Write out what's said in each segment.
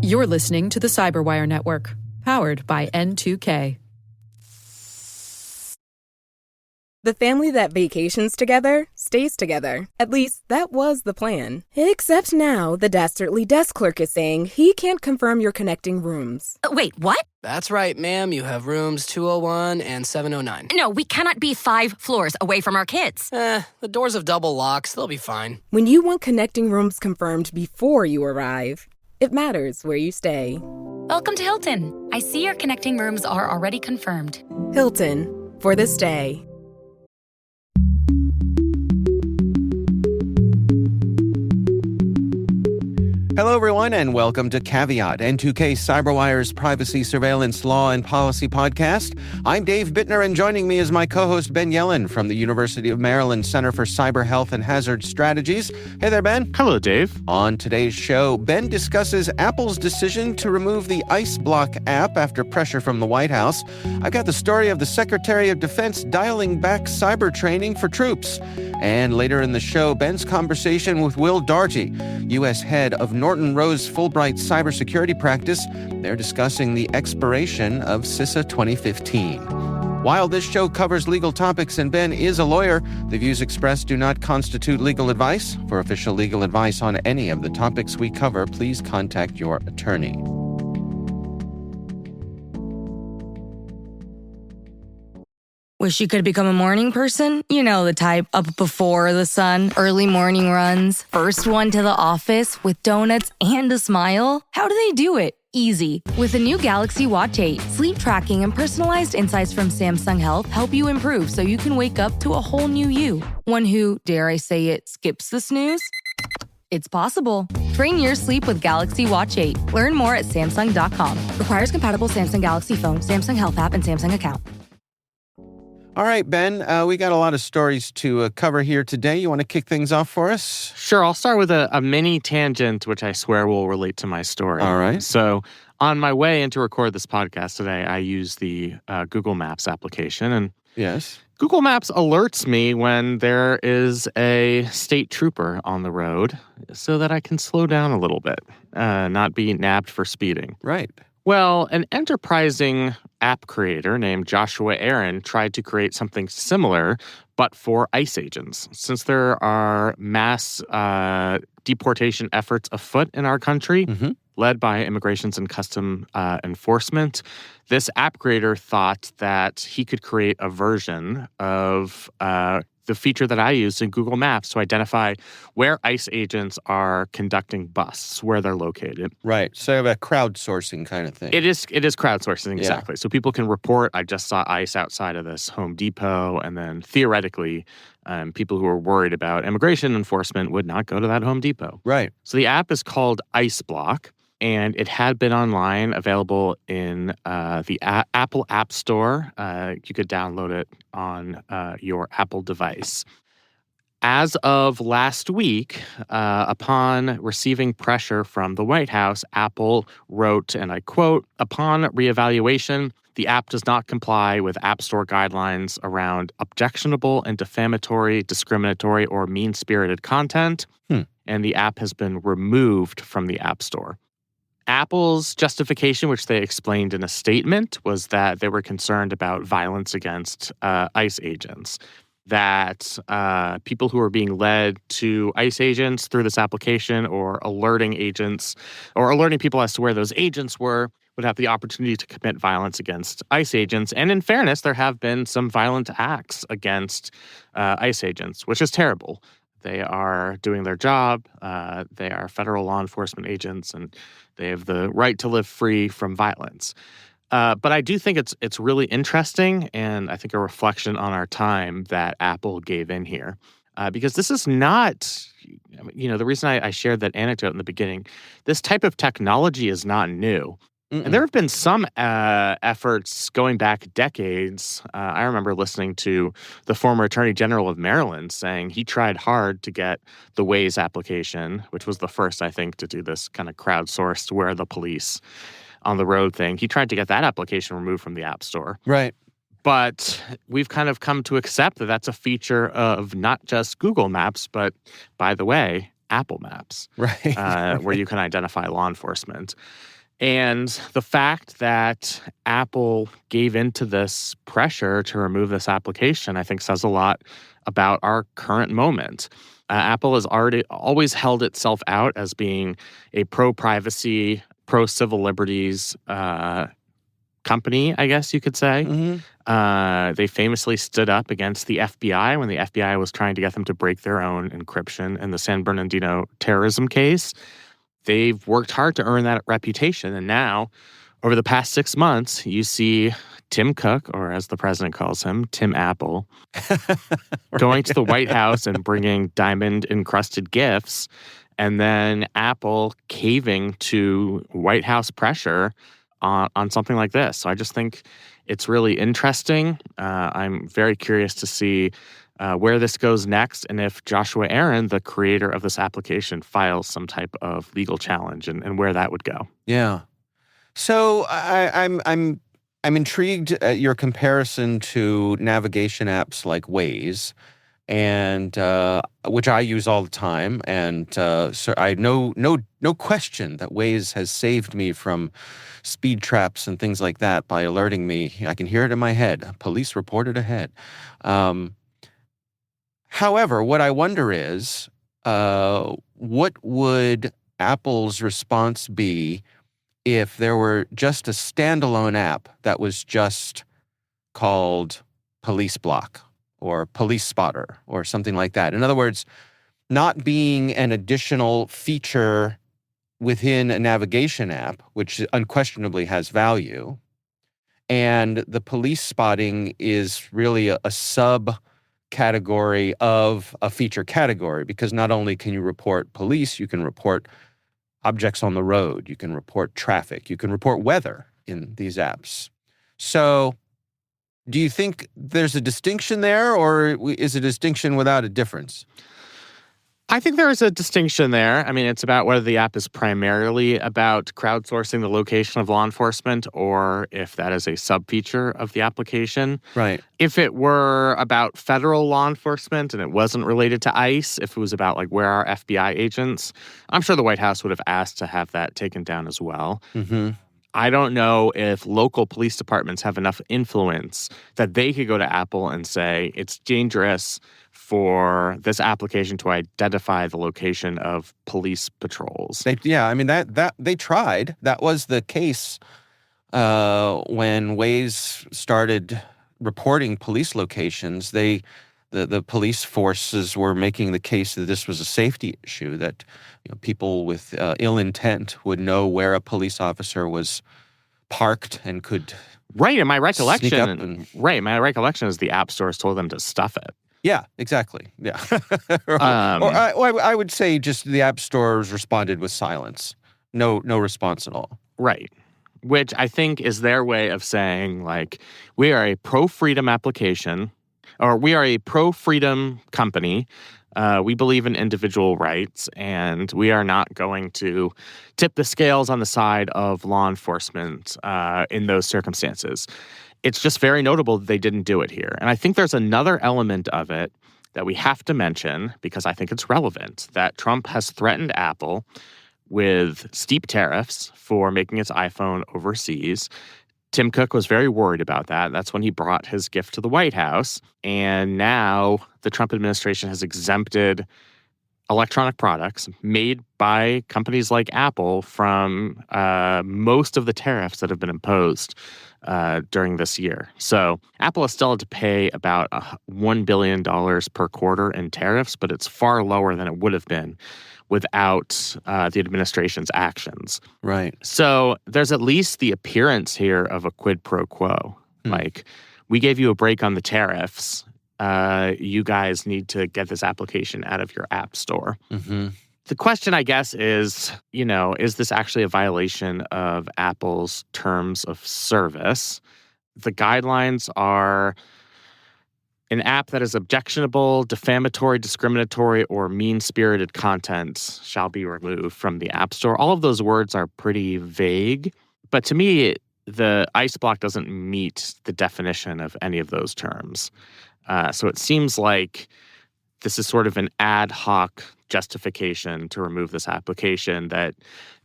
You're listening to the Cyberwire Network, powered by N2K. The family that vacations together stays together. At least, that was the plan. Except now, the dastardly desk clerk is saying he can't confirm your connecting rooms. Wait, what? That's right, ma'am. You have rooms 201 and 709. No, we cannot be 5 floors away from our kids. The doors have double locks. They'll be fine. When you want connecting rooms confirmed before you arrive, it matters where you stay. Welcome to Hilton. I see your connecting rooms are already confirmed. Hilton, for the stay. Hello, everyone, and welcome to Caveat, N2K Cyberwire's privacy, surveillance, law, and policy podcast. I'm Dave Bittner, and joining me is my co-host Ben Yellen from the University of Maryland Center for Cyber Health and Hazard Strategies. Hey there, Ben. Hello, Dave. On today's show, Ben discusses Apple's decision to remove the Ice Block app after pressure from the White House. I've got the story of the Secretary of Defense dialing back cyber training for troops. And later in the show, Ben's conversation with Will Dargy, U.S. head of Norton Rose Fulbright cybersecurity practice. They're discussing the expiration of CISA 2015. While this show covers legal topics and Ben is a lawyer, the views expressed do not constitute legal advice. For official legal advice on any of the topics we cover, please contact your attorney. Wish you could become a morning person? You know the type, up before the sun, early morning runs, first one to the office with donuts and a smile. How do they do it? Easy. With the new Galaxy Watch 8, sleep tracking and personalized insights from Samsung Health help you improve so you can wake up to a whole new you. One who, dare I say it, skips the snooze? It's possible. Train your sleep with Galaxy Watch 8. Learn more at Samsung.com. Requires compatible Samsung Galaxy phone, Samsung Health app, and Samsung account. All right, Ben, we got a lot of stories to cover here today. You want to kick things off for us? Sure, I'll start with a mini tangent, which I swear will relate to my story. All right. So on my way in to record this podcast today, I use the Google Maps application. And yes, Google Maps alerts me when there is a state trooper on the road so that I can slow down a little bit, not be nabbed for speeding. Right. Well, an enterprising app creator named Joshua Aaron tried to create something similar, but for ICE agents. Since there are mass deportation efforts afoot in our country, led by Immigrations and Custom Enforcement, this app creator thought that he could create a version of the feature that I use in Google Maps to identify where ICE agents are conducting busts, where they're located. Right. So a crowdsourcing kind of thing. It is crowdsourcing, exactly. Yeah. So people can report, I just saw ICE outside of this Home Depot, and then theoretically, people who are worried about immigration enforcement would not go to that Home Depot. Right. So the app is called Ice Block, and it had been online, available in the Apple App Store. You could download it on your Apple device. As of last week, upon receiving pressure from the White House, Apple wrote, and I quote, "Upon reevaluation, the app does not comply with App Store guidelines around objectionable and defamatory, discriminatory, or mean-spirited content, and the app has been removed from the App Store." Apple's justification, which they explained in a statement, was that they were concerned about violence against ICE agents, that people who are being led to ICE agents through this application or alerting agents or alerting people as to where those agents were would have the opportunity to commit violence against ICE agents. And in fairness, there have been some violent acts against ICE agents, which is terrible. They are doing their job. They are federal law enforcement agents, and they have the right to live free from violence. But I do think it's really interesting, and I think a reflection on our time that Apple gave in here. Because this is not, the reason I shared that anecdote in the beginning, this type of technology is not new. And there have been some efforts going back decades. I remember listening to the former Attorney General of Maryland saying he tried hard to get the Waze application, which was the first, I think, to do this kind of crowdsourced where are the police on the road thing. He tried to get that application removed from the App Store. Right. But we've kind of come to accept that that's a feature of not just Google Maps, but, by the way, Apple Maps, Right. where you can identify law enforcement. And the fact that Apple gave into this pressure to remove this application, I think says a lot about our current moment. Apple has always held itself out as being a pro-privacy, pro-civil liberties company, I guess you could say. They famously stood up against the FBI when the FBI was trying to get them to break their own encryption in the San Bernardino terrorism case. They've worked hard to earn that reputation. And now, over the past 6 months, you see Tim Cook, or as the president calls him, Tim Apple, going to the White House and bringing diamond-encrusted gifts, and then Apple caving to White House pressure on something like this. So I just think it's really interesting. I'm very curious to see where this goes next, and if Joshua Aaron, the creator of this application, files some type of legal challenge, and where that would go. Yeah. So I'm intrigued at your comparison to navigation apps like Waze, and which I use all the time, and so I no question that Waze has saved me from speed traps and things like that by alerting me. I can hear it in my head. Police reported ahead. However, what I wonder is, what would Apple's response be if there were just a standalone app that was just called Police Block or Police Spotter or something like that? In other words, not being an additional feature within a navigation app, which unquestionably has value, and the police spotting is really a subcategory of a feature category, because not only can you report police, you can report objects on the road, you can report traffic, you can report weather in these apps. So do you think there's a distinction there, or is it a distinction without a difference? I think there is a distinction there. I mean, it's about whether the app is primarily about crowdsourcing the location of law enforcement or if that is a sub-feature of the application. Right. If it were about federal law enforcement and it wasn't related to ICE, if it was about like where are FBI agents, I'm sure the White House would have asked to have that taken down as well. Mm-hmm. I don't know if local police departments have enough influence that they could go to Apple and say it's dangerous for this application to identify the location of police patrols. They tried. That was the case when Waze started reporting police locations. The police forces were making the case that this was a safety issue, that people with ill intent would know where a police officer was parked and could Right, and my recollection sneak up and... my recollection is the app stores told them to stuff it. Yeah, exactly. Yeah. I would say just the app stores responded with silence. No response at all. Right. Which I think is their way of saying, like, we are a pro-freedom application, or we are a pro-freedom company. We believe in individual rights, and we are not going to tip the scales on the side of law enforcement in those circumstances. It's just very notable that they didn't do it here. And I think there's another element of it that we have to mention, because I think it's relevant, that Trump has threatened Apple with steep tariffs for making its iPhone overseas. Tim Cook was very worried about that. That's when he brought his gift to the White House. And now the Trump administration has exempted electronic products made by companies like Apple from most of the tariffs that have been imposed during this year. So Apple has still had to pay about $1 billion per quarter in tariffs, but it's far lower than it would have been without the administration's actions. Right. So there's at least the appearance here of a quid pro quo. Like, we gave you a break on the tariffs. You guys need to get this application out of your app store. Mm-hmm. The question, I guess, is, is this actually a violation of Apple's terms of service? The guidelines are an app that is objectionable, defamatory, discriminatory, or mean-spirited content shall be removed from the App Store. All of those words are pretty vague, but to me, the ICE block doesn't meet the definition of any of those terms. So it seems like this is sort of an ad hoc justification to remove this application that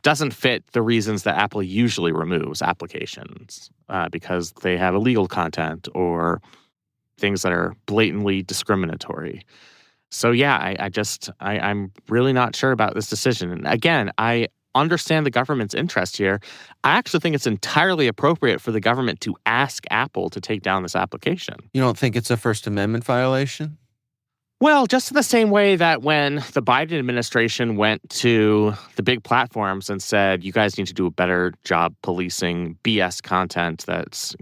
doesn't fit the reasons that Apple usually removes applications because they have illegal content or things that are blatantly discriminatory. So yeah, I'm really not sure about this decision. And again, I understand the government's interest here. I actually think it's entirely appropriate for the government to ask Apple to take down this application. You don't think it's a First Amendment violation? Well, just in the same way that when the Biden administration went to the big platforms and said, you guys need to do a better job policing BS content that's,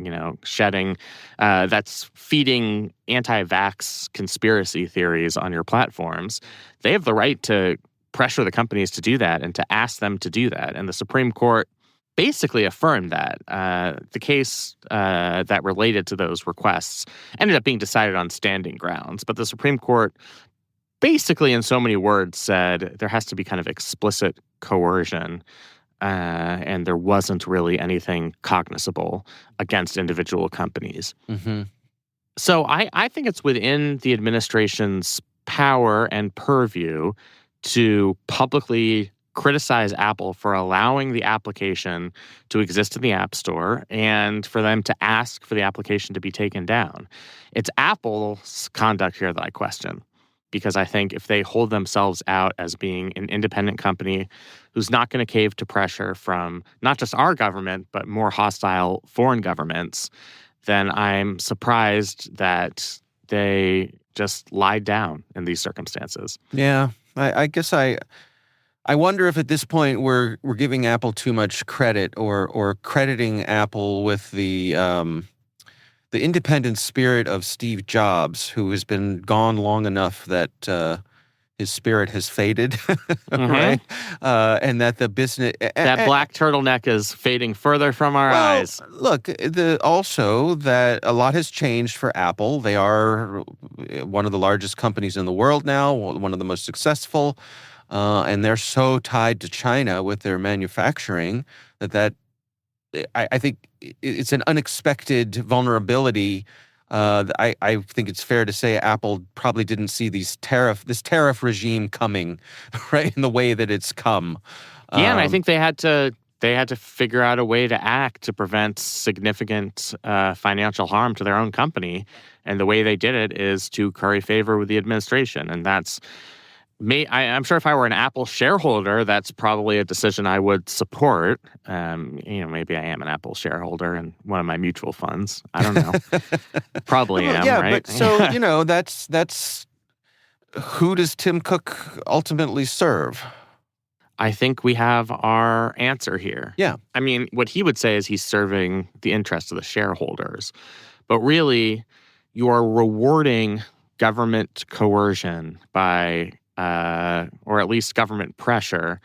shedding, that's feeding anti-vax conspiracy theories on your platforms, they have the right to pressure the companies to do that and to ask them to do that. And the Supreme Court basically affirmed that. The case that related to those requests ended up being decided on standing grounds. But the Supreme Court basically, in so many words, said there has to be kind of explicit coercion. And there wasn't really anything cognizable against individual companies. Mm-hmm. So I think it's within the administration's power and purview to publicly criticize Apple for allowing the application to exist in the App Store and for them to ask for the application to be taken down. It's Apple's conduct here that I question, because I think if they hold themselves out as being an independent company who's not going to cave to pressure from not just our government, but more hostile foreign governments, then I'm surprised that they just lied down in these circumstances. Yeah, I guess I wonder if at this point we're giving Apple too much credit or crediting Apple with the independent spirit of Steve Jobs, who has been gone long enough that his spirit has faded, right? And that the business... That black turtleneck is fading further from our eyes. Look, also that a lot has changed for Apple. They are one of the largest companies in the world now, one of the most successful, and they're so tied to China with their manufacturing that I think it's an unexpected vulnerability. I think it's fair to say Apple probably didn't see this tariff regime coming, right, in the way that it's come. Yeah, and I think they had to figure out a way to act to prevent significant financial harm to their own company, and the way they did it is to curry favor with the administration, and that's. I'm sure if I were an Apple shareholder, that's probably a decision I would support. Maybe I am an Apple shareholder in one of my mutual funds. I don't know. Probably am, yeah, right? But so, that's who does Tim Cook ultimately serve? I think we have our answer here. Yeah. I mean, what he would say is he's serving the interests of the shareholders. But really, you are rewarding government coercion by... or at least government pressure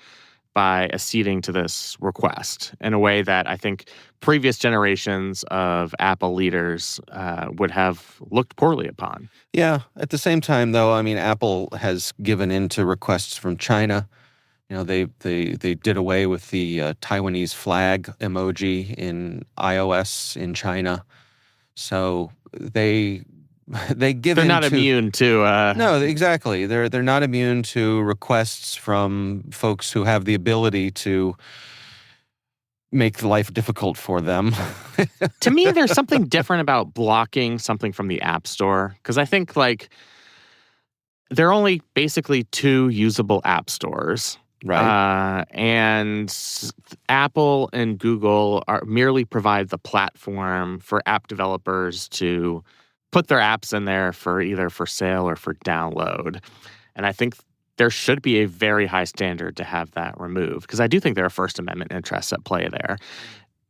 by acceding to this request in a way that I think previous generations of Apple leaders would have looked poorly upon. Yeah. At the same time, though, I mean, Apple has given in to requests from China. They did away with the Taiwanese flag emoji in iOS in China. So they're not immune to no, exactly. They're not immune to requests from folks who have the ability to make life difficult for them. To me, there's something different about blocking something from the App Store, because I think there are only basically two usable app stores. Right. And Apple and Google merely provide the platform for app developers to put their apps in there for either for sale or for download. And I think there should be a very high standard to have that removed, because I do think there are First Amendment interests at play there.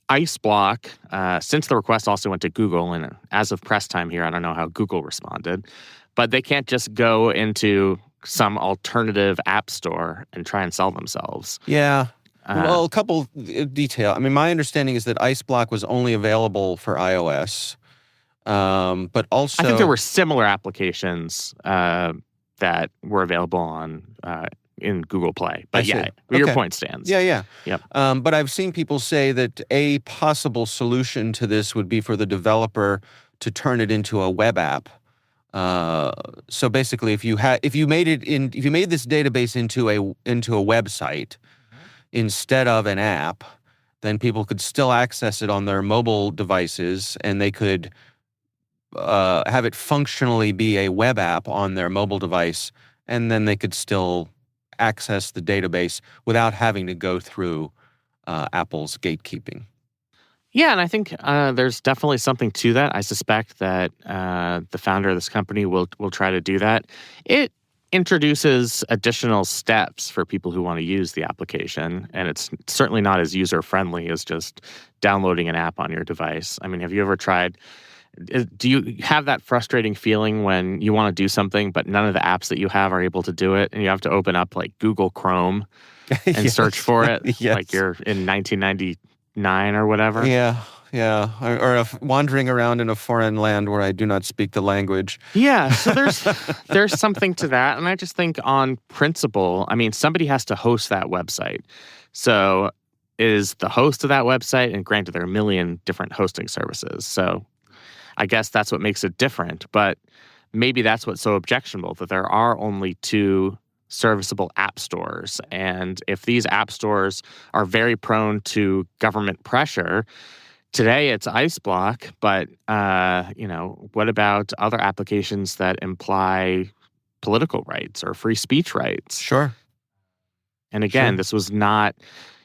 IceBlock, since the request also went to Google, and as of press time here, I don't know how Google responded, but they can't just go into some alternative app store and try and sell themselves. Yeah. Well, a couple detail. I mean, my understanding is that IceBlock was only available for iOS. But also, I think there were similar applications that were available on in Google Play. But your point stands. Yeah. Yep. But I've seen people say that a possible solution to this would be for the developer to turn it into a web app, So basically, if you made this database into a website instead of an app, then people could still access it on their mobile devices, and they could have it functionally be a web app on their mobile device, and then they could still access the database without having to go through Apple's gatekeeping. Yeah, and I think there's definitely something to that. I suspect that the founder of this company will try to do that. It introduces additional steps for people who want to use the application, and it's certainly not as user-friendly as just downloading an app on your device. I mean, have you ever tried... Do you have that frustrating feeling when you want to do something, but none of the apps that you have are able to do it, and you have to open up like Google Chrome and Yes. search for it, Yes. like you're in 1999 or whatever? Yeah. Or wandering around in a foreign land where I do not speak the language. Yeah, so there's something to that, and I just think on principle, I mean, somebody has to host that website. So is the host of that website, and granted, there are a million different hosting services, so I guess that's what makes it different, but maybe that's what's so objectionable, that there are only two serviceable app stores. And if these app stores are very prone to government pressure, today it's IceBlock, but what about other applications that imply political rights or free speech rights? Sure. And again, Sure. this was not...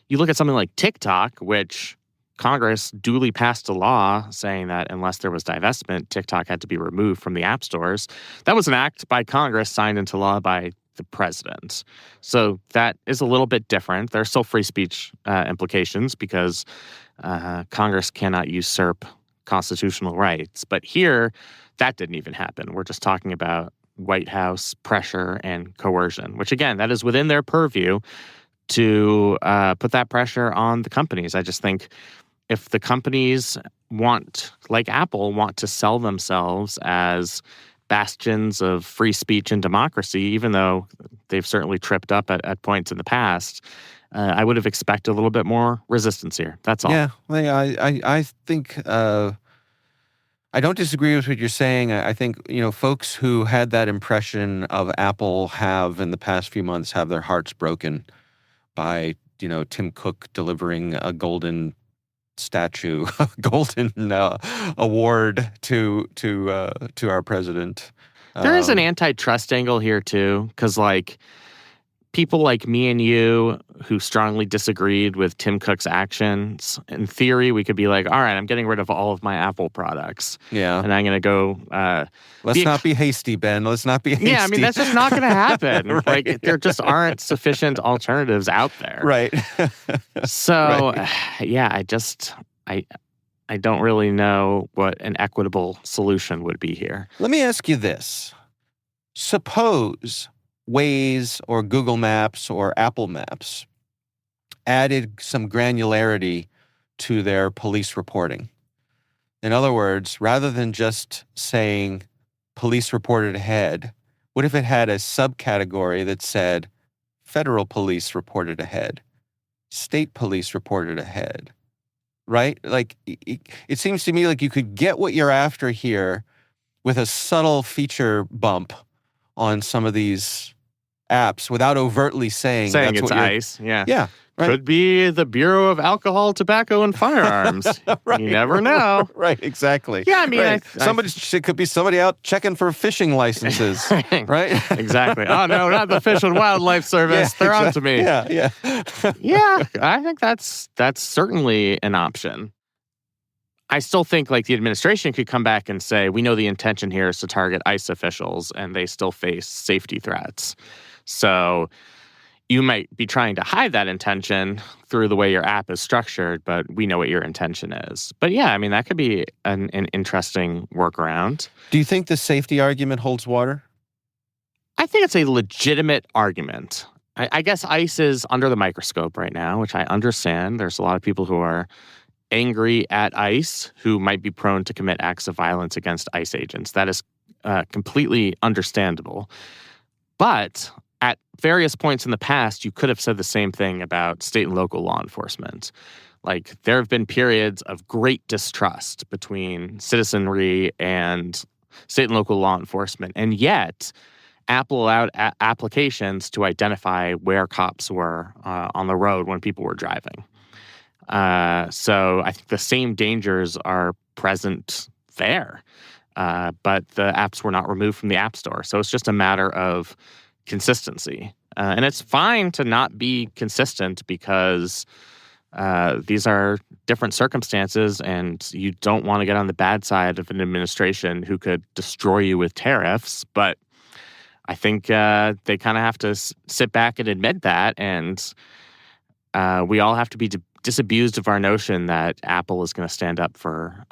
You look at something like TikTok, which Congress duly passed a law saying that unless there was divestment, TikTok had to be removed from the app stores. That was an act by Congress signed into law by the president. So that is a little bit different. There are still free speech implications because Congress cannot usurp constitutional rights. But here, that didn't even happen. We're just talking about White House pressure and coercion, which again, that is within their purview to put that pressure on the companies. I just think if the companies like Apple, want to sell themselves as bastions of free speech and democracy, even though they've certainly tripped up at points in the past, I would have expected a little bit more resistance here. That's all. Yeah, I think I don't disagree with what you're saying. I think folks who had that impression of Apple have in the past few months have their hearts broken by Tim Cook delivering a golden statue, a golden award to our president. There is an antitrust angle here too, because people like me and you who strongly disagreed with Tim Cook's actions, in theory, we could be like, all right, I'm getting rid of all of my Apple products. Yeah. And I'm going to go... Let's not be hasty, Ben. Let's not be hasty. Yeah, I mean, that's just not going to happen. Right. There just aren't sufficient alternatives out there. Right. So, Right. Yeah, I don't really know what an equitable solution would be here. Let me ask you this. Suppose Waze or Google Maps or Apple Maps added some granularity to their police reporting. In other words, rather than just saying police reported ahead, what if it had a subcategory that said federal police reported ahead, state police reported ahead, right? It seems to me like you could get what you're after here with a subtle feature bump on some of these apps without overtly saying that's it's what you're... ICE. Yeah. Yeah. Right. Could be the Bureau of Alcohol, Tobacco, and Firearms. Right, You never know. Right, exactly. Yeah, I mean, right. It could be somebody out checking for fishing licenses, right? Exactly. Oh, no, not the Fish and Wildlife Service. They're on to me. Yeah. Yeah, I think that's certainly an option. I still think the administration could come back and say, we know the intention here is to target ICE officials, and they still face safety threats. So you might be trying to hide that intention through the way your app is structured, but we know what your intention is. But yeah, I mean, that could be an interesting workaround. Do you think the safety argument holds water? I think it's a legitimate argument. I guess ICE is under the microscope right now, which I understand. There's a lot of people who are angry at ICE who might be prone to commit acts of violence against ICE agents. That is completely understandable. But at various points in the past, you could have said the same thing about state and local law enforcement. There have been periods of great distrust between citizenry and state and local law enforcement. And yet, Apple allowed applications to identify where cops were on the road when people were driving. So I think the same dangers are present there, but the apps were not removed from the App Store. So it's just a matter of consistency. And it's fine to not be consistent because these are different circumstances, and you don't want to get on the bad side of an administration who could destroy you with tariffs. But I think they kind of have to sit back and admit that, and we all have to be disabused of our notion that Apple is going to stand up for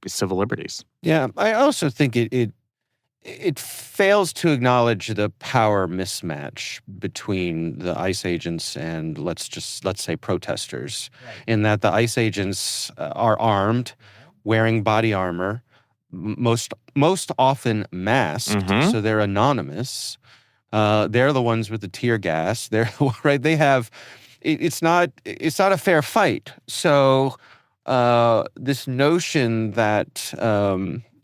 civil liberties. Yeah, I also think it fails to acknowledge the power mismatch between the ICE agents and let's say protesters, in that the ICE agents are armed, wearing body armor, most often masked, so they're anonymous. They're the ones with the tear gas. They're right. They have. It's not a fair fight. So this notion that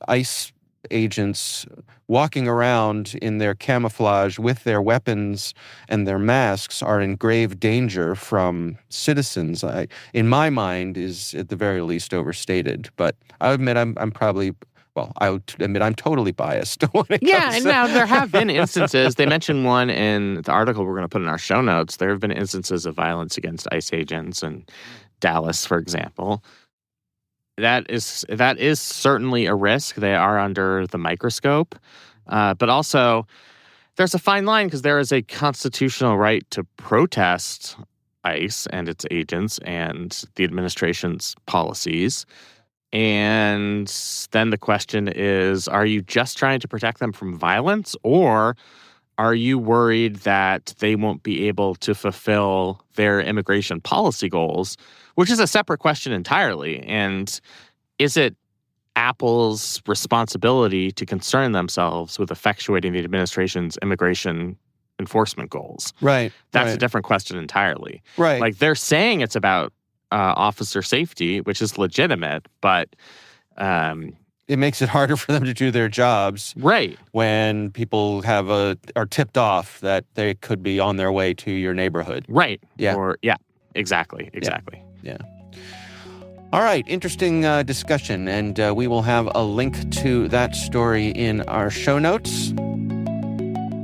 ICE agents walking around in their camouflage with their weapons and their masks are in grave danger from citizens, in my mind, is at the very least overstated. But I admit I'm probably. Well, I would admit I'm totally biased when it comes and now there have been instances. They mentioned one in the article we're going to put in our show notes. There have been instances of violence against ICE agents in Dallas, for example. That is certainly a risk. They are under the microscope. But also, there's a fine line because there is a constitutional right to protest ICE and its agents and the administration's policies. And then the question is, are you just trying to protect them from violence, or are you worried that they won't be able to fulfill their immigration policy goals, which is a separate question entirely? And is it Apple's responsibility to concern themselves with effectuating the administration's immigration enforcement goals? Right. That's a different question entirely. Right. Like, they're saying it's about officer safety, which is legitimate, but it makes it harder for them to do their jobs. Right. When people are tipped off that they could be on their way to your neighborhood. Right. Yeah. Exactly. Yeah. All right. Interesting discussion, and we will have a link to that story in our show notes.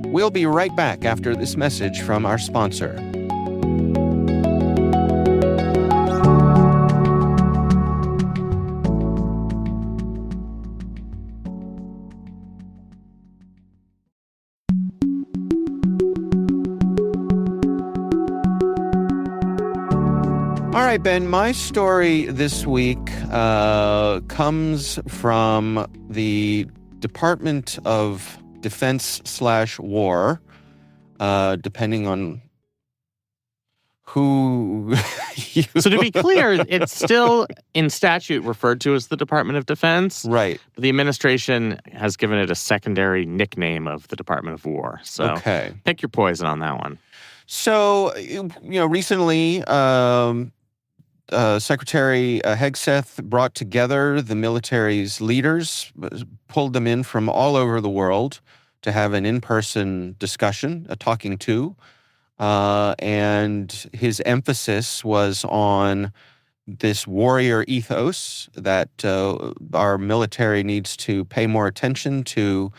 We'll be right back after this message from our sponsor. All right, Ben, my story this week comes from the Department of Defense/War, depending on who you... So to be clear, it's still in statute referred to as the Department of Defense. Right. The administration has given it a secondary nickname of the Department of War. So pick your poison on that one. So, recently... Secretary Hegseth brought together the military's leaders, pulled them in from all over the world to have an in-person discussion, a talking to, and his emphasis was on this warrior ethos that our military needs to pay more attention to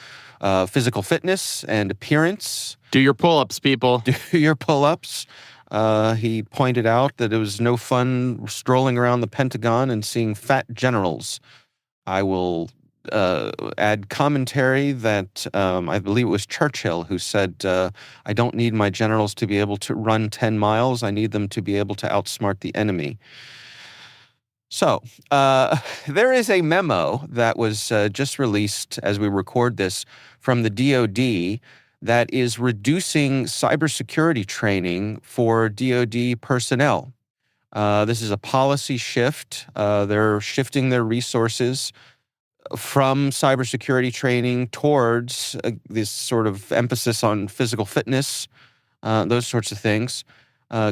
physical fitness and appearance. Do your pull-ups, people. Do your pull-ups. He pointed out that it was no fun strolling around the Pentagon and seeing fat generals. I will add commentary that I believe it was Churchill who said, I don't need my generals to be able to run 10 miles. I need them to be able to outsmart the enemy. So there is a memo that was just released as we record this from the DoD that is reducing cybersecurity training for DoD personnel. This is a policy shift. They're shifting their resources from cybersecurity training towards this sort of emphasis on physical fitness, those sorts of things.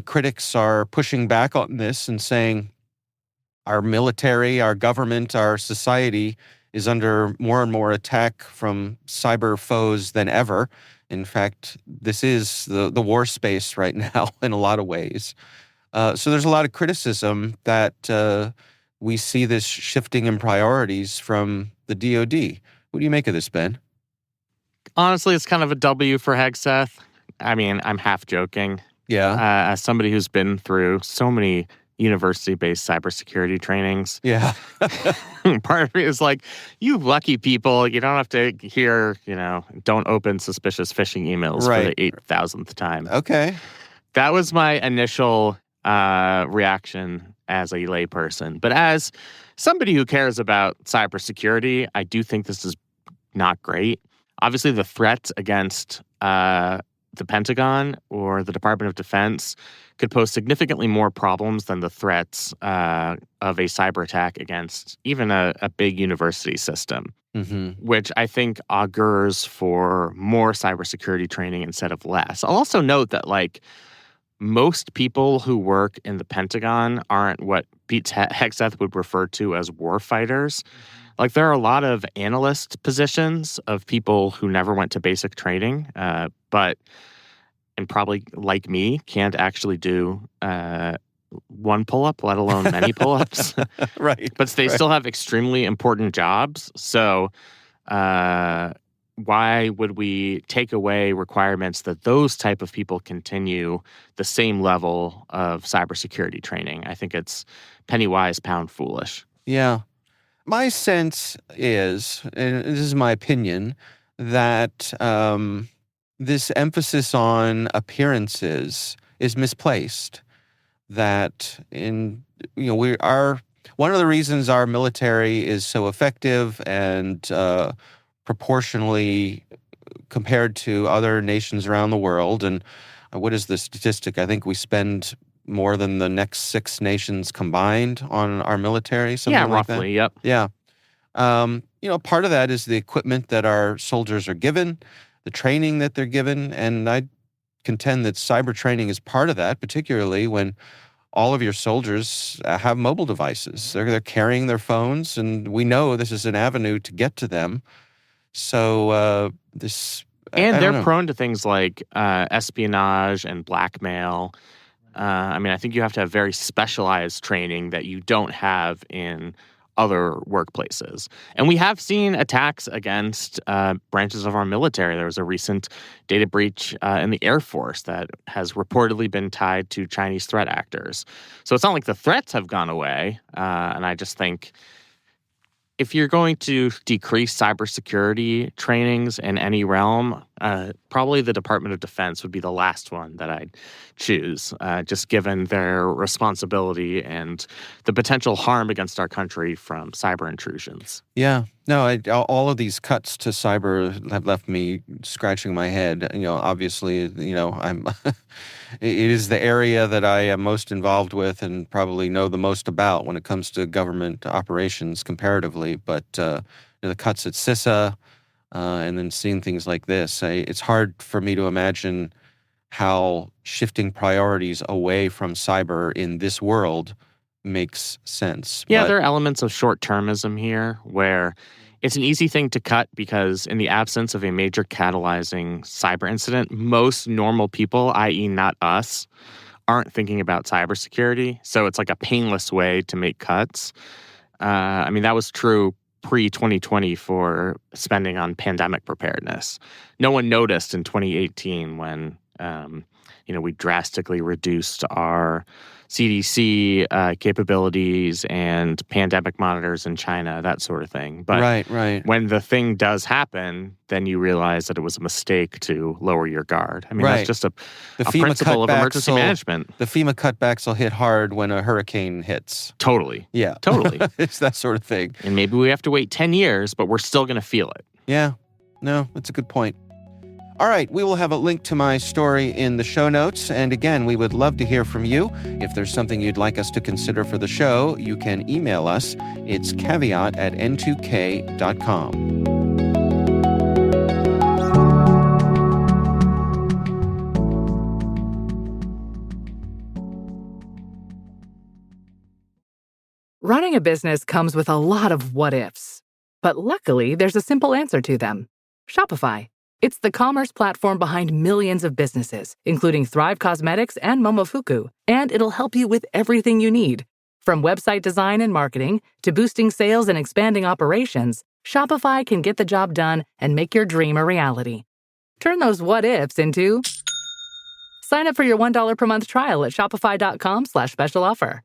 Critics are pushing back on this and saying our military, our government, our society is under more and more attack from cyber foes than ever. In fact, this is the war space right now in a lot of ways. So there's a lot of criticism that we see this shifting in priorities from the DoD. What do you make of this, Ben? Honestly, it's kind of a W for Hegseth. I mean, I'm half joking. Yeah. As somebody who's been through so many university-based cybersecurity trainings. Yeah. Part of me is like, you lucky people, you don't have to hear, don't open suspicious phishing emails for the 8,000th time. Okay. That was my initial reaction as a layperson. But as somebody who cares about cybersecurity, I do think this is not great. Obviously, the threats against the Pentagon or the Department of Defense could pose significantly more problems than the threats of a cyber attack against even a big university system, which I think augurs for more cybersecurity training instead of less. I'll also note that, most people who work in the Pentagon aren't what Pete Hegseth would refer to as warfighters. There are a lot of analyst positions of people who never went to basic training, and probably like me, can't actually do one pull-up, let alone many pull-ups. Right. But they still have extremely important jobs. So why would we take away requirements that those type of people continue the same level of cybersecurity training? I think it's penny wise, pound foolish. Yeah. My sense is, and this is my opinion, that this emphasis on appearances is misplaced. That one of the reasons our military is so effective and proportionally compared to other nations around the world, and what is the statistic? I think we spend more than the next 6 nations combined on our military, something like that. Roughly, yep. Yeah. Part of that is the equipment that our soldiers are given, the training that they're given, and I contend that cyber training is part of that, particularly when all of your soldiers have mobile devices. They're carrying their phones, and we know this is an avenue to get to them. So they're prone to things like espionage and blackmail. I think you have to have very specialized training that you don't have in other workplaces. And we have seen attacks against branches of our military. There was a recent data breach in the Air Force that has reportedly been tied to Chinese threat actors. So it's not like the threats have gone away. And I just think if you're going to decrease cybersecurity trainings in any realm, probably the Department of Defense would be the last one that I'd choose, just given their responsibility and the potential harm against our country from cyber intrusions. Yeah. No, all of these cuts to cyber have left me scratching my head. Obviously, I'm it is the area that I am most involved with and probably know the most about when it comes to government operations comparatively. But the cuts at CISA and then seeing things like this, it's hard for me to imagine how shifting priorities away from cyber in this world makes sense. Yeah, there are elements of short-termism here where it's an easy thing to cut because in the absence of a major catalyzing cyber incident, most normal people, i.e. not us, aren't thinking about cybersecurity. So it's like a painless way to make cuts. That was true pre-2020 for spending on pandemic preparedness. No one noticed in 2018 when we drastically reduced our CDC capabilities and pandemic monitors in China, that sort of thing. But right. When the thing does happen, then you realize that it was a mistake to lower your guard. That's just a principle of emergency management. The FEMA cutbacks will hit hard when a hurricane hits. Totally. Yeah. Totally. It's that sort of thing. And maybe we have to wait 10 years, but we're still going to feel it. Yeah. No, that's a good point. All right, we will have a link to my story in the show notes. And again, we would love to hear from you. If there's something you'd like us to consider for the show, you can email us. It's caveat@n2k.com. Running a business comes with a lot of what-ifs. But luckily, there's a simple answer to them. Shopify. It's the commerce platform behind millions of businesses, including Thrive Cosmetics and Momofuku, and it'll help you with everything you need. From website design and marketing to boosting sales and expanding operations, Shopify can get the job done and make your dream a reality. Turn those what-ifs into... Sign up for your $1 per month trial at shopify.com/special offer.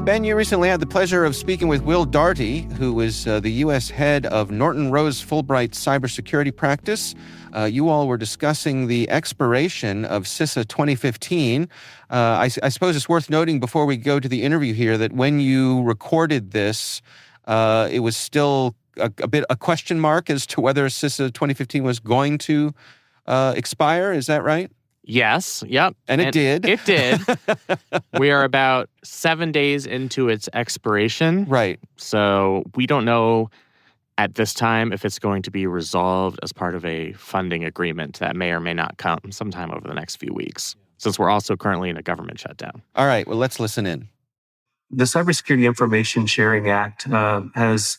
Ben, you recently had the pleasure of speaking with Will Darty, who is the U.S. head of Norton Rose Fulbright cybersecurity practice. You all were discussing the expiration of CISA 2015. I suppose it's worth noting before we go to the interview here that when you recorded this, it was still a question mark as to whether CISA 2015 was going to expire. Is that right? Yes. Yep. And it did. It did. We are about 7 days into its expiration. Right. So we don't know at this time if it's going to be resolved as part of a funding agreement that may or may not come sometime over the next few weeks, since we're also currently in a government shutdown. All right. Well, let's listen in. The Cybersecurity Information Sharing Act is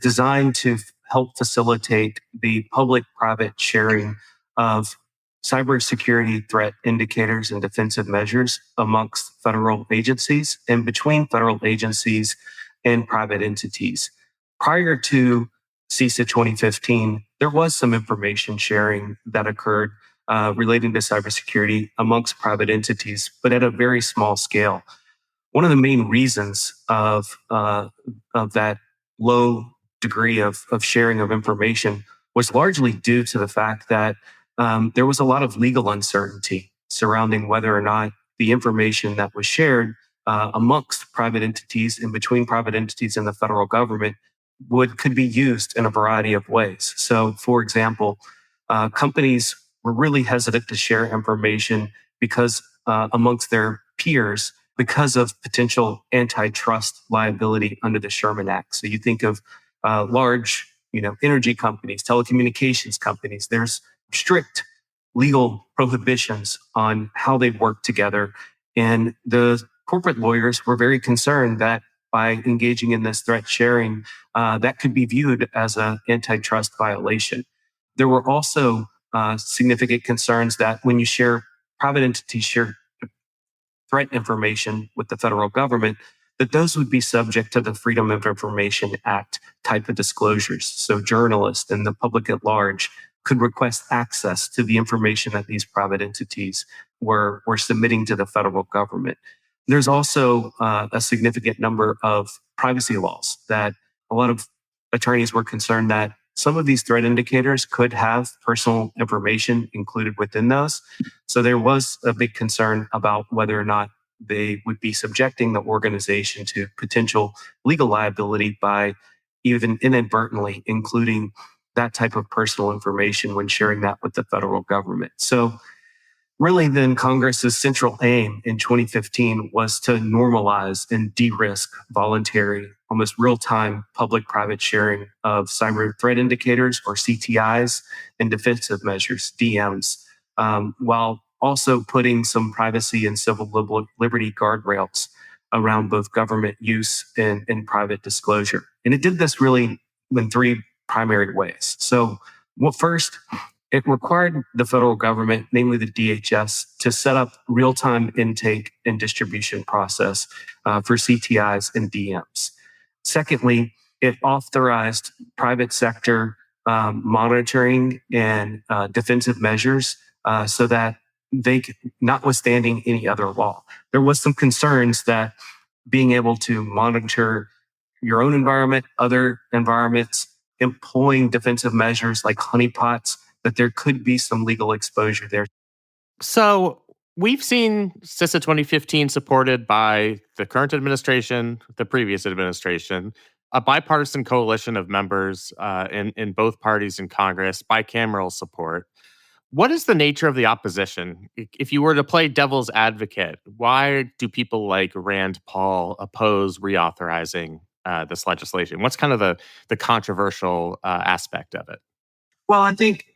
designed to help facilitate the public-private sharing of cybersecurity threat indicators and defensive measures amongst federal agencies and between federal agencies and private entities. Prior to CISA 2015, there was some information sharing that occurred relating to cybersecurity amongst private entities, but at a very small scale. One of the main reasons of that low degree of sharing of information was largely due to the fact that there was a lot of legal uncertainty surrounding whether or not the information that was shared amongst private entities and between private entities and the federal government could be used in a variety of ways. So, for example, companies were really hesitant to share information because amongst their peers because of potential antitrust liability under the Sherman Act. So you think of large, energy companies, telecommunications companies. There's strict legal prohibitions on how they work together. And the corporate lawyers were very concerned that by engaging in this threat sharing, that could be viewed as an antitrust violation. There were also significant concerns that when you private entities share threat information with the federal government, that those would be subject to the Freedom of Information Act type of disclosures. So journalists and the public at large could request access to the information that these private entities were submitting to the federal government. There's also a significant number of privacy laws that a lot of attorneys were concerned that some of these threat indicators could have personal information included within those. So there was a big concern about whether or not they would be subjecting the organization to potential legal liability by even inadvertently including that type of personal information when sharing that with the federal government. So really then Congress's central aim in 2015 was to normalize and de-risk voluntary, almost real-time public-private sharing of cyber threat indicators or CTIs and defensive measures, DMs, while also putting some privacy and civil liberty guardrails around both government use and private disclosure. And it did this really in three primary ways. So, first, it required the federal government, namely the DHS, to set up real-time intake and distribution process for CTIs and DMs. Secondly, it authorized private sector monitoring and defensive measures so that notwithstanding any other law. There was some concerns that being able to monitor your own environment, other environments, employing defensive measures like honeypots, that there could be some legal exposure there. So we've seen CISA 2015 supported by the current administration, the previous administration, a bipartisan coalition of members in both parties in Congress, bicameral support. What is the nature of the opposition? If you were to play devil's advocate, why do people like Rand Paul oppose reauthorizing this legislation? What's kind of the controversial aspect of it? Well, I think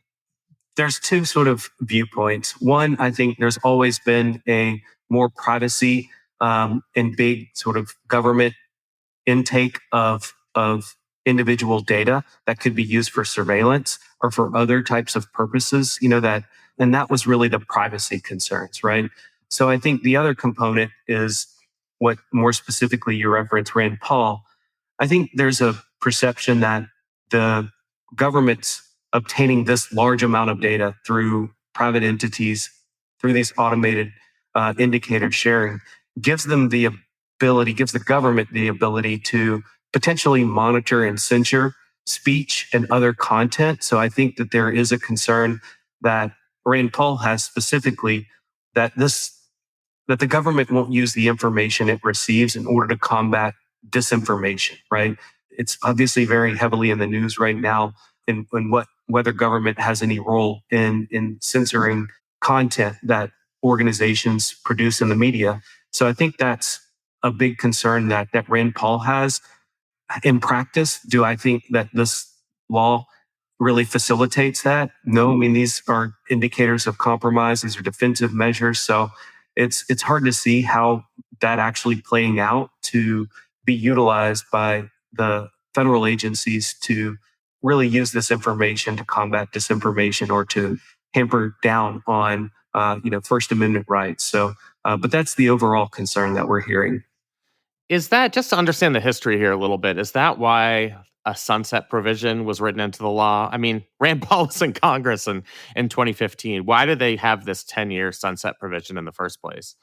there's two sort of viewpoints. One, I think there's always been a more privacy and big sort of government intake of individual data that could be used for surveillance or for other types of purposes, and that was really the privacy concerns, right? So I think the other component is what more specifically you referenced, Rand Paul. I think there's a perception that the government's obtaining this large amount of data through private entities, through these automated indicator sharing, gives the government the ability to potentially monitor and censor speech and other content. So I think that there is a concern that Rand Paul has specifically that that the government won't use the information it receives in order to combat disinformation, right? It's obviously very heavily in the news right now in whether government has any role in censoring content that organizations produce in the media. So I think that's a big concern that Rand Paul has. In practice, do I think that this law really facilitates that? No, I mean, these are indicators of compromise. These are defensive measures. So it's hard to see how that actually playing out to be utilized by the federal agencies to really use this information to combat disinformation or to hamper down on First Amendment rights. So, but that's the overall concern that we're hearing. Is that, just to understand the history here a little bit, is that why a sunset provision was written into the law? I mean, Rand Paul was in Congress in 2015. Why did they have this 10-year sunset provision in the first place?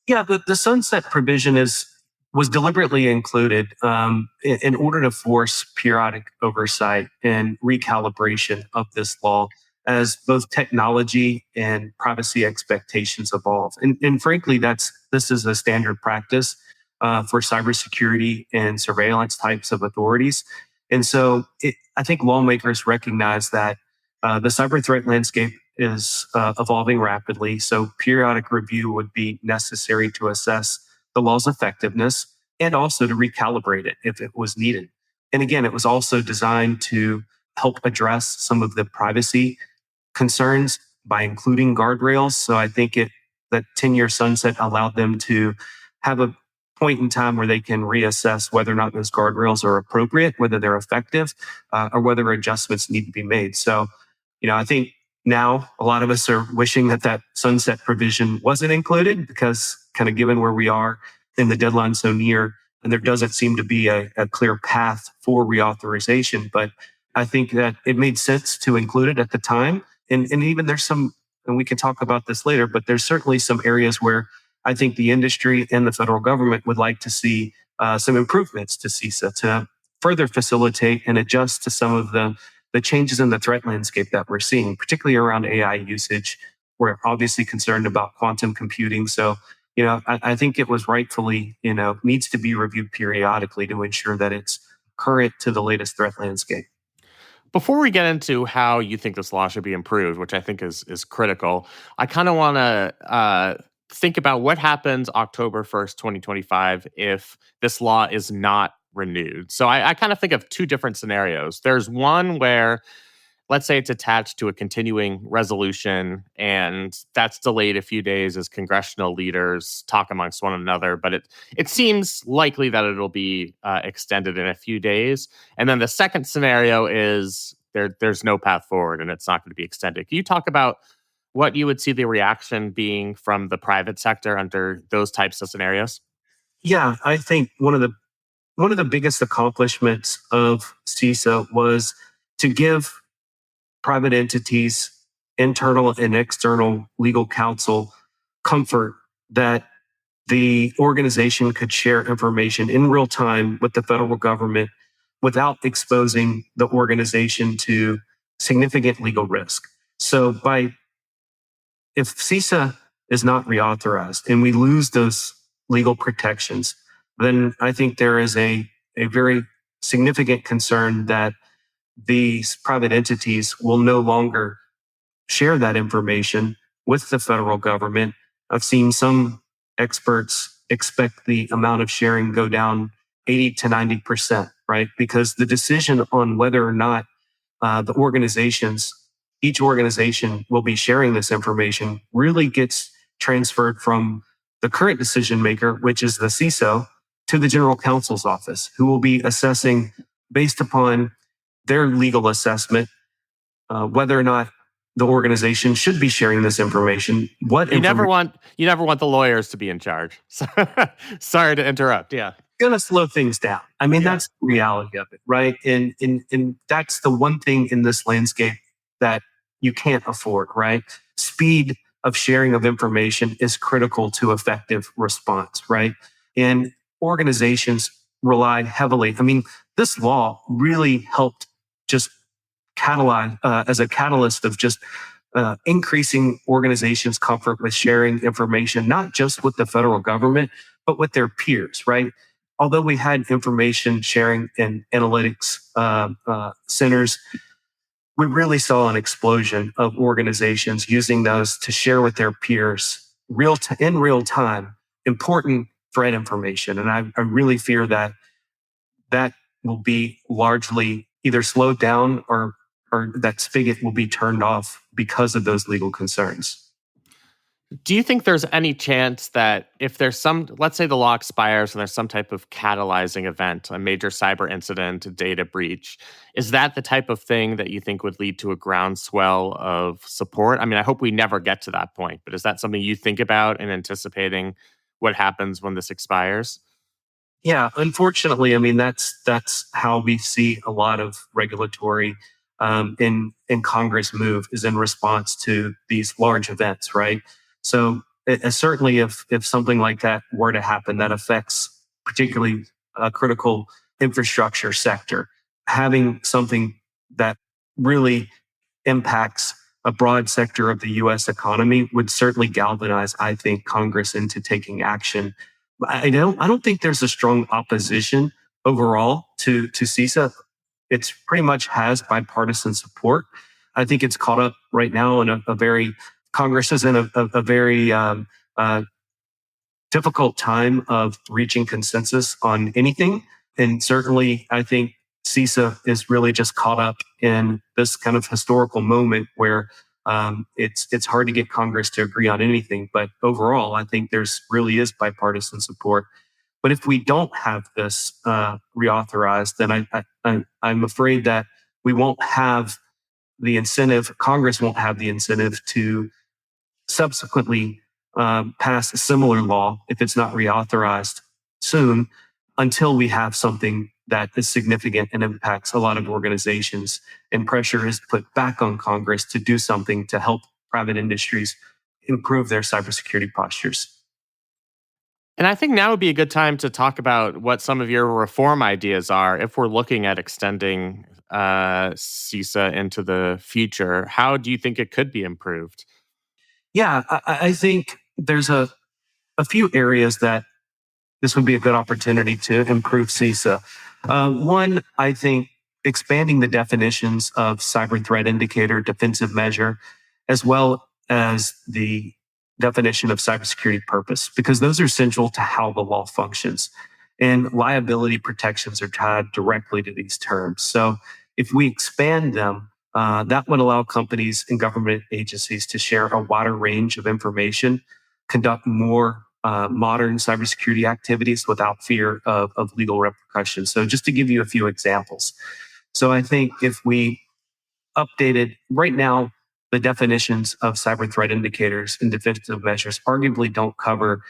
Yeah, the sunset provision was deliberately included in order to force periodic oversight and recalibration of this law as both technology and privacy expectations evolve. And frankly, this is a standard practice for cybersecurity and surveillance types of authorities. And so I think lawmakers recognize that the cyber threat landscape is evolving rapidly. So periodic review would be necessary to assess the law's effectiveness and also to recalibrate it if it was needed. And again, it was also designed to help address some of the privacy concerns by including guardrails. So I think that 10-year sunset allowed them to have a point in time where they can reassess whether or not those guardrails are appropriate, whether they're effective, or whether adjustments need to be made. So, I think now a lot of us are wishing that sunset provision wasn't included because kind of given where we are in the deadline so near, and there doesn't seem to be a clear path for reauthorization. But I think that it made sense to include it at the time. And even there's some, and we can talk about this later, but there's certainly some areas where I think the industry and the federal government would like to see some improvements to CISA to further facilitate and adjust to some of the changes in the threat landscape that we're seeing, particularly around AI usage. We're obviously concerned about quantum computing. So, I think it was rightfully, needs to be reviewed periodically to ensure that it's current to the latest threat landscape. Before we get into how you think this law should be improved, which I think is critical, I kind of want to think about what happens October 1st, 2025, if this law is not renewed. So I kind of think of two different scenarios. There's one where, let's say it's attached to a continuing resolution and that's delayed a few days as congressional leaders talk amongst one another, but it seems likely that it'll be extended in a few days. And then the second scenario is there's no path forward and it's not going to be extended. Can you talk about what you would see the reaction being from the private sector under those types of scenarios? Yeah, I think one of the biggest accomplishments of CISA was to give private entities, internal and external legal counsel, comfort that the organization could share information in real time with the federal government without exposing the organization to significant legal risk. So if CISA is not reauthorized and we lose those legal protections, then I think there is a very significant concern that these private entities will no longer share that information with the federal government. I've seen some experts expect the amount of sharing go down 80 to 90%, right? Because the decision on whether or not each organization will be sharing this information really gets transferred from the current decision maker, which is the CISO, to the general counsel's office, who will be assessing based upon their legal assessment whether or not the organization should be sharing this information. You never want the lawyers to be in charge. Sorry to interrupt. Yeah. Going to slow things down. I mean, that's the reality of it, right? And that's the one thing in this landscape that you can't afford, right? Speed of sharing of information is critical to effective response, right? And organizations rely heavily. I mean, this law really helped just catalyze as a catalyst of just increasing organizations' comfort with sharing information, not just with the federal government, but with their peers, right? Although we had information sharing and analytics centers, we really saw an explosion of organizations using those to share with their peers in real time important threat information. And I really fear that that will be largely either slowed down or that spigot will be turned off because of those legal concerns. Do you think there's any chance that if there's let's say the law expires and there's some type of catalyzing event, a major cyber incident, a data breach, is that the type of thing that you think would lead to a groundswell of support? I mean, I hope we never get to that point, but is that something you think about in anticipating what happens when this expires? Yeah, unfortunately, I mean, that's how we see a lot of regulatory in Congress move is in response to these large events, right? So certainly if something like that were to happen, that affects particularly a critical infrastructure sector, having something that really impacts a broad sector of the U.S. economy would certainly galvanize, I think, Congress into taking action. I don't think there's a strong opposition overall to CISA. It's pretty much has bipartisan support. I think it's caught up right now in a very Congress is in a very difficult time of reaching consensus on anything. And certainly, I think CISA is really just caught up in this kind of historical moment where it's hard to get Congress to agree on anything. But overall, I think there's really is bipartisan support. But if we don't have this reauthorized, then I'm afraid that we won't have the incentive. Congress won't have the incentive to subsequently pass a similar law if it's not reauthorized soon until we have something that is significant and impacts a lot of organizations, and pressure is put back on Congress to do something to help private industries improve their cybersecurity postures. And I think now would be a good time to talk about what some of your reform ideas are if we're looking at extending CISA into the future. How do you think it could be improved? Yeah, I think there's a few areas that this would be a good opportunity to improve CISA. One, I think expanding the definitions of cyber threat indicator, defensive measure, as well as the definition of cybersecurity purpose, because those are central to how the law functions. And liability protections are tied directly to these terms. So if we expand them, that would allow companies and government agencies to share a wider range of information, conduct more modern cybersecurity activities without fear of legal repercussions. So just to give you a few examples. So I think if we updated right now, the definitions of cyber threat indicators and defensive measures arguably don't cover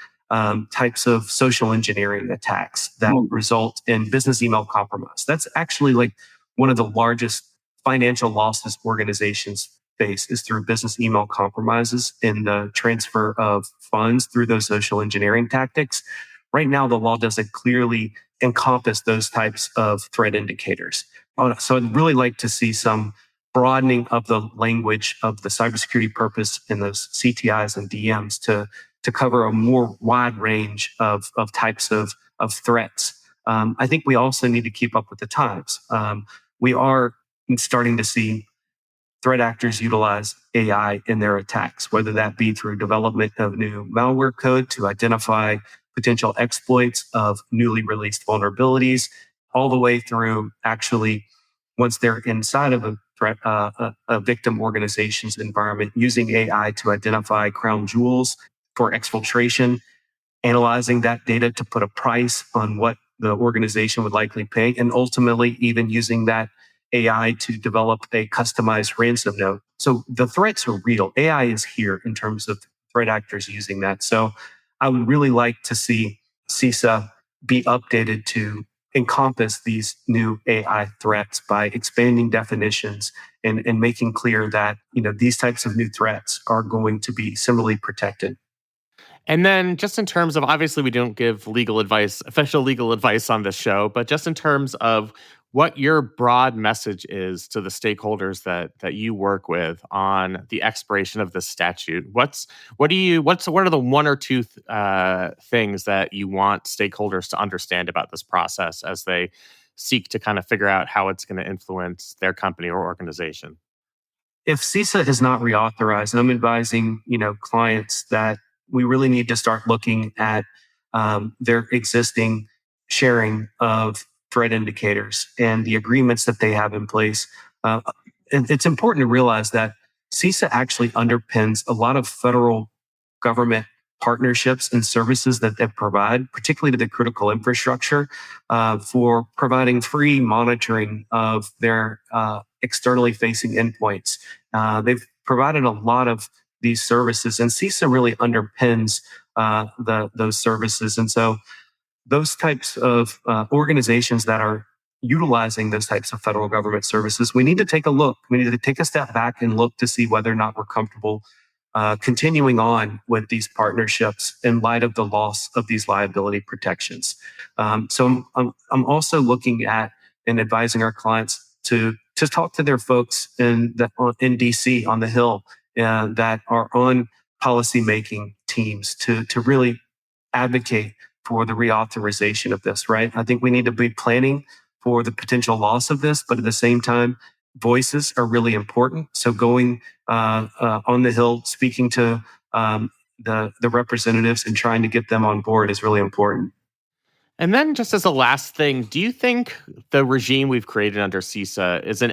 types of social engineering attacks that result in business email compromise. That's actually like one of the largest financial losses organizations face is through business email compromises in the transfer of funds through those social engineering tactics. Right now, the law doesn't clearly encompass those types of threat indicators. So I'd really like to see some broadening of the language of the cybersecurity purpose in those CTIs and DMs to cover a more wide range of types of threats. I think we also need to keep up with the times. We are starting to see threat actors utilize AI in their attacks, whether that be through development of new malware code to identify potential exploits of newly released vulnerabilities, all the way through actually once they're inside of a victim organization's environment, using AI to identify crown jewels for exfiltration. analyzing that data to put a price on what the organization would likely pay, and ultimately even using that AI to develop a customized ransom note. So the threats are real. AI is here in terms of threat actors using that. So I would really like to see CISA be updated to encompass these new AI threats by expanding definitions and making clear that these types of new threats are going to be similarly protected. And then just in terms of, obviously we don't give legal advice, official legal advice on this show, but just in terms of what your broad message is to the stakeholders that you work with on the expiration of this statute. What are the one or two things that you want stakeholders to understand about this process as they seek to kind of figure out how it's going to influence their company or organization? If CISA is not reauthorized, I'm advising clients that we really need to start looking at their existing sharing of threat indicators and the agreements that they have in place. And it's important to realize that CISA actually underpins a lot of federal government partnerships and services that they provide, particularly to the critical infrastructure, for providing free monitoring of their externally facing endpoints. They've provided a lot of these services, and CISA really underpins those services. And so those types of organizations that are utilizing those types of federal government services, we need to take a look. We need to take a step back and look to see whether or not we're comfortable continuing on with these partnerships in light of the loss of these liability protections. So I'm also looking at and advising our clients to talk to their folks in DC on the Hill that are on policymaking teams to really advocate for the reauthorization of this, right? I think we need to be planning for the potential loss of this, but at the same time, voices are really important. So going on the Hill, speaking to the representatives and trying to get them on board is really important. And then just as a last thing, do you think the regime we've created under CISA is there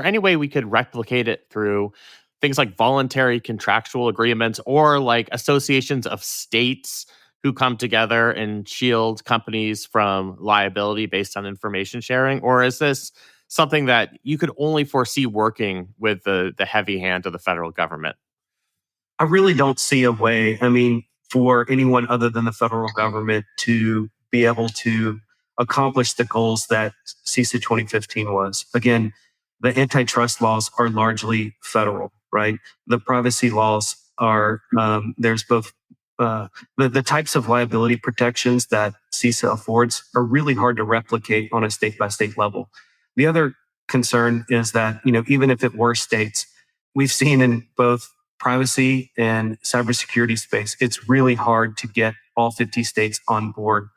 any way we could replicate it through things like voluntary contractual agreements or like associations of states who come together and shield companies from liability based on information sharing? Or is this something that you could only foresee working with the heavy hand of the federal government? I really don't see a way, for anyone other than the federal government to be able to accomplish the goals that CISA 2015 was. Again, the antitrust laws are largely federal, right? The privacy laws are, there's both, the types of liability protections that CISA affords are really hard to replicate on a state by state level. The other concern is that, even if it were states, we've seen in both privacy and cybersecurity space, it's really hard to get all 50 states on board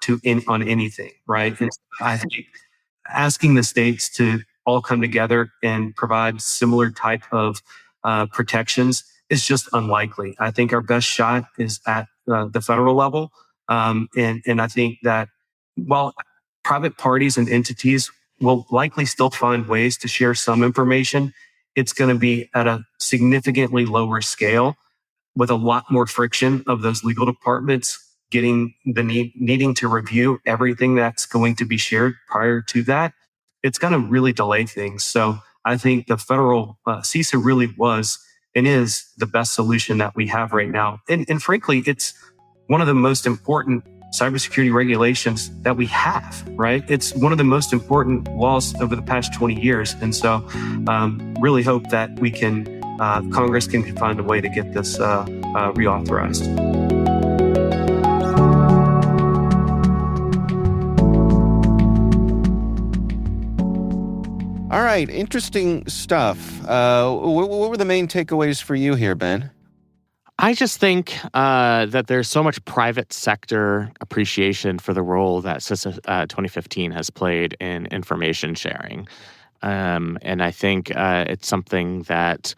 on anything, right? And I think asking the states to all come together and provide similar type of protections is just unlikely. I think our best shot is at the federal level. And I think that while private parties and entities will likely still find ways to share some information, it's going to be at a significantly lower scale with a lot more friction of those legal departments needing to review everything that's going to be shared prior to that. It's going to really delay things. So I think the federal CISA really was and is the best solution that we have right now. And frankly, it's one of the most important cybersecurity regulations that we have, right? It's one of the most important laws over the past 20 years. And so really hope that Congress can find a way to get this reauthorized. All right, interesting stuff. What were the main takeaways for you here, Ben? I just think that there's so much private sector appreciation for the role that CISA 2015 has played in information sharing. And I think it's something that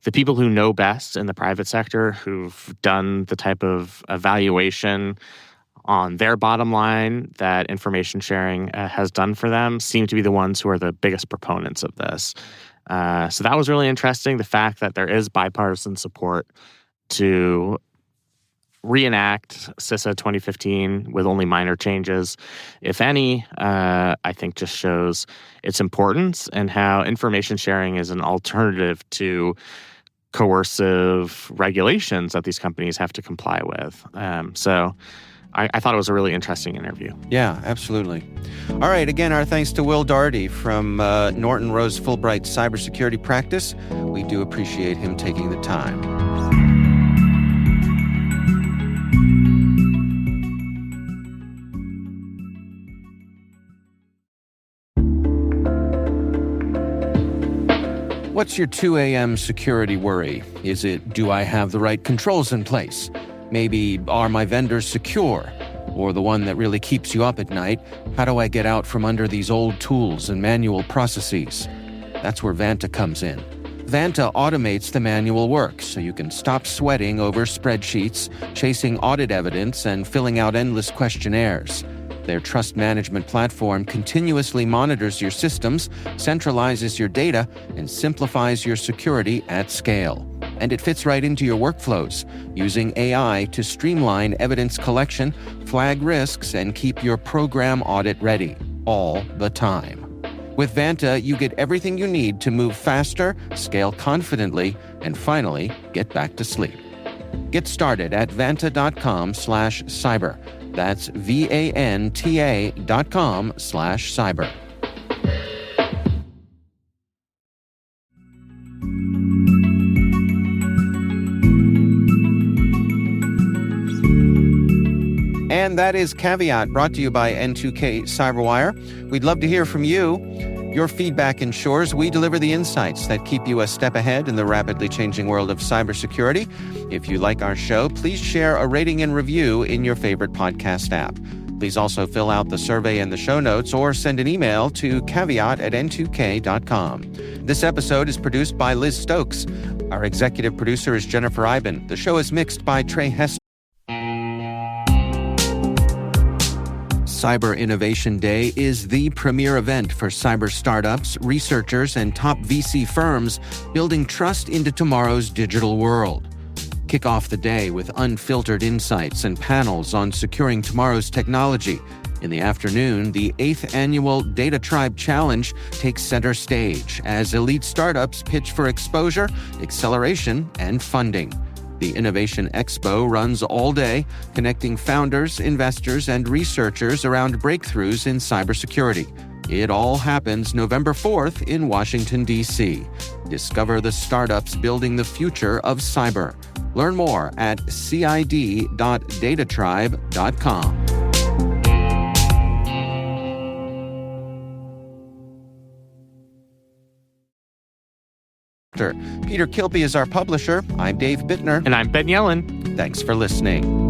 the people who know best in the private sector, who've done the type of evaluation on their bottom line that information sharing has done for them, seem to be the ones who are the biggest proponents of this. So that was really interesting, the fact that there is bipartisan support to reenact CISA 2015 with only minor changes, if any, I think just shows its importance and how information sharing is an alternative to coercive regulations that these companies have to comply with. So I thought it was a really interesting interview. Yeah, absolutely. All right, again, our thanks to Will Daugherty from Norton Rose Fulbright Cybersecurity Practice. We do appreciate him taking the time. What's your 2 a.m. security worry? Is it, do I have the right controls in place? Maybe, are my vendors secure? Or the one that really keeps you up at night, how do I get out from under these old tools and manual processes? That's where Vanta comes in. Vanta automates the manual work so you can stop sweating over spreadsheets, chasing audit evidence, and filling out endless questionnaires. Their trust management platform continuously monitors your systems, centralizes your data, and simplifies your security at scale. And it fits right into your workflows, using AI to streamline evidence collection, flag risks, and keep your program audit ready, all the time. With Vanta, you get everything you need to move faster, scale confidently, and finally, get back to sleep. Get started at vanta.com/cyber. That's VANTA.com/cyber. And that is Caveat, brought to you by N2K Cyberwire. We'd love to hear from you. Your feedback ensures we deliver the insights that keep you a step ahead in the rapidly changing world of cybersecurity. If you like our show, please share a rating and review in your favorite podcast app. Please also fill out the survey in the show notes or send an email to caveat@n2k.com. This episode is produced by Liz Stokes. Our executive producer is Jennifer Iben. The show is mixed by Trey Hester. Cyber Innovation Day is the premier event for cyber startups, researchers, and top VC firms building trust into tomorrow's digital world. Kick off the day with unfiltered insights and panels on securing tomorrow's technology. In the afternoon, the 8th annual Data Tribe Challenge takes center stage as elite startups pitch for exposure, acceleration, and funding. The Innovation Expo runs all day, connecting founders, investors, and researchers around breakthroughs in cybersecurity. It all happens November 4th in Washington, D.C. Discover the startups building the future of cyber. Learn more at cid.datatribe.com. Peter Kilby is our publisher. I'm Dave Bittner. And I'm Ben Yellen. Thanks for listening.